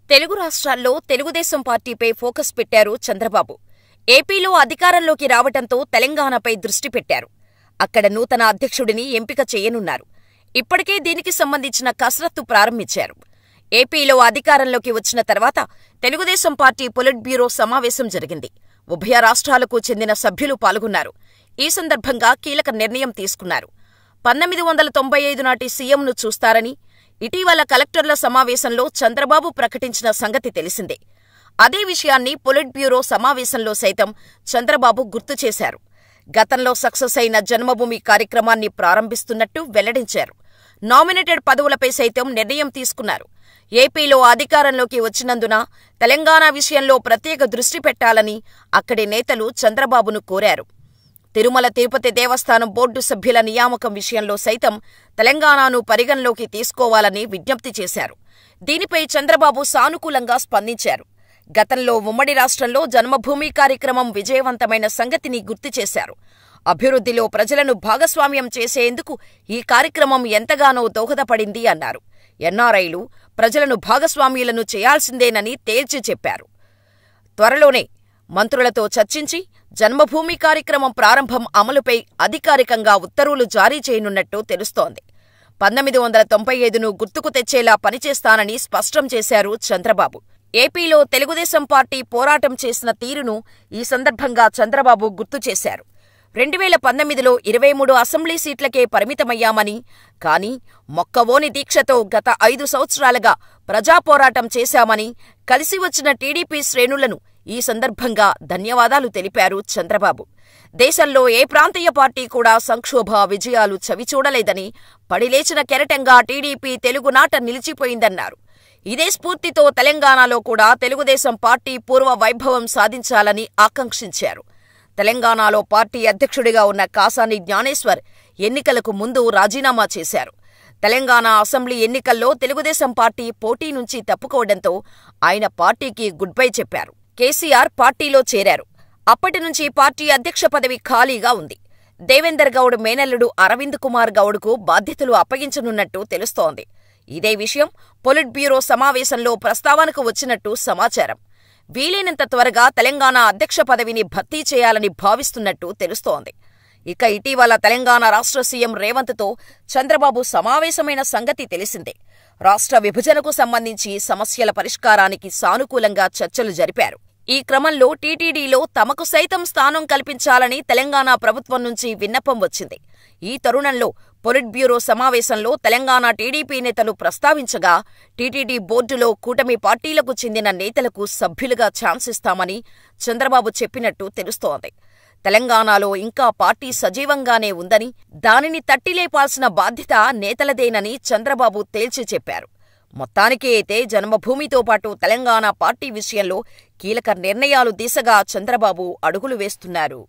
తెలుగు రాష్ట్రాల్లో తెలుగుదేశం పార్టీపై ఫోకస్ పెట్టారు చంద్రబాబు. ఏపీలో అధికారంలోకి రావటంతో తెలంగాణపై దృష్టి పెట్టారు. అక్కడ నూతన అధ్యక్షుడిని ఎంపిక చేయనున్నారు. ఇప్పటికే దీనికి సంబంధించిన కసరత్తు ప్రారంభించారు. ఏపీలో అధికారంలోకి వచ్చిన తర్వాత తెలుగుదేశం పార్టీ పొలిట్ బ్యూరో సమావేశం జరిగింది. ఉభయ రాష్ట్రాలకు చెందిన సభ్యులు పాల్గొన్నారు. ఈ సందర్భంగా కీలక నిర్ణయం తీసుకున్నారు. 1995 నాటి సీఎంను చూస్తారని ఇటీవల కలెక్టర్ల సమావేశంలో చంద్రబాబు ప్రకటించిన సంగతి తెలిసిందే. అదే విషయాన్ని పొలిట్ బ్యూరో సమావేశంలో సైతం చంద్రబాబు గుర్తు చేశారు. గతంలో సక్సెస్ అయిన జన్మభూమి కార్యక్రమాన్ని ప్రారంభిస్తున్నట్టు వెల్లడించారు. నామినేటెడ్ పదవులపై సైతం నిర్ణయం తీసుకున్నారు. ఏపీలో అధికారంలోకి వచ్చినందున తెలంగాణ విషయంలో ప్రత్యేక దృష్టి పెట్టాలని అక్కడి నేతలు చంద్రబాబును కోరారు. తిరుమల తిరుపతి దేవస్థానం బోర్డు సభ్యుల నియామకం విషయంలో సైతం తెలంగాణను పరిగణలోకి తీసుకోవాలని విజ్ఞప్తి చేశారు. దీనిపై చంద్రబాబు సానుకూలంగా స్పందించారు. గతంలో ఉమ్మడి రాష్ట్రంలో జన్మభూమి కార్యక్రమం విజయవంతమైన సంగతిని గుర్తు చేశారు. అభివృద్ధిలో ప్రజలను భాగస్వామ్యం చేసేందుకు ఈ కార్యక్రమం ఎంతగానో దోహదపడింది అన్నారు. ఎన్ఆర్ఐలు ప్రజలను భాగస్వామ్యులను చేయాల్సిందేనని తేల్చి చెప్పారు. త్వరలోనే మంత్రులతో చర్చించి జన్మభూమి కార్యక్రమం ప్రారంభం అమలుపై అధికారికంగా ఉత్తర్వులు జారీ చేయనున్నట్టు తెలుస్తోంది. 1995ను గుర్తుకు తెచ్చేలా పనిచేస్తానని స్పష్టం చేశారు చంద్రబాబు. ఏపీలో తెలుగుదేశం పార్టీ పోరాటం చేసిన తీరును ఈ సందర్భంగా చంద్రబాబు గుర్తు చేశారు. 2019లో 23 అసెంబ్లీ సీట్లకే పరిమితమయ్యామని, కానీ మొక్కవోని దీక్షతో గత 5 సంవత్సరాలుగా ప్రజాపోరాటం చేశామని కలిసి వచ్చిన టీడీపీ శ్రేణులను ఈ సందర్భంగా ధన్యవాదాలు తెలిపారు చంద్రబాబు. దేశంలో ఏ ప్రాంతీయ పార్టీ కూడా సంక్షోభ విజయాలు చవిచూడలేదని, పడిలేచిన కెరటంగా టీడీపీ తెలుగునాట నిలిచిపోయిందన్నారు. ఇదే స్ఫూర్తితో తెలంగాణలో కూడా తెలుగుదేశం పార్టీ పూర్వ వైభవం సాధించాలని ఆకాంక్షించారు. తెలంగాణలో పార్టీ అధ్యక్షుడిగా ఉన్న కాసాని జ్ఞానేశ్వర్ ఎన్నికలకు ముందు రాజీనామా చేశారు. తెలంగాణ అసెంబ్లీ ఎన్నికల్లో తెలుగుదేశం పార్టీ పోటీ నుంచి తప్పుకోవడంతో ఆయన పార్టీకి గుడ్ బై చెప్పారు. కేసీఆర్ పార్టీలో చేరారు. అప్పటి నుంచి పార్టీ అధ్యక్ష పదవి ఖాళీగా ఉంది. దేవేందర్ గౌడ్ మేనల్లుడు అరవింద్ కుమార్ గౌడ్కు బాధ్యతలు అప్పగించనున్నట్టు తెలుస్తోంది. ఇదే విషయం పొలిట్ బ్యూరో సమావేశంలో ప్రస్తావనకు వచ్చినట్టు సమాచారం. వీలైనంత త్వరగా తెలంగాణ అధ్యక్ష పదవిని భర్తీ చేయాలని భావిస్తున్నట్టు తెలుస్తోంది. ఇక ఇటీవల తెలంగాణ రాష్ట్ర సీఎం రేవంత్తో చంద్రబాబు సమావేశమైన సంగతి తెలిసిందే. రాష్ట్ర విభజనకు సంబంధించి సమస్యల పరిష్కారానికి సానుకూలంగా చర్చలు జరిపారు. ఈ క్రమంలో టీటీడీలో తమకు సైతం స్థానం కల్పించాలని తెలంగాణ ప్రభుత్వం నుంచి విన్నపం వచ్చింది. ఈ తరుణంలో పొలిట్ బ్యూరో సమావేశంలో తెలంగాణ టీడీపీ నేతలు ప్రస్తావించగా టీటీడీ బోర్డులో కూటమి పార్టీలకు చెందిన నేతలకు సభ్యులుగా ఛాన్స్ ఇస్తామని చంద్రబాబు చెప్పినట్టు తెలుస్తోంది. తెలంగాణలో ఇంకా పార్టీ సజీవంగానే ఉందని, దానిని తట్టిలేపాల్సిన బాధ్యత నేతలదేనని చంద్రబాబు తేల్చి చెప్పారు. మొత్తానికి అయితే జన్మభూమితో పాటు తెలంగాణ పార్టీ విషయంలో కీలక నిర్ణయాలు దిశగా చంద్రబాబు అడుగులు వేస్తున్నారు.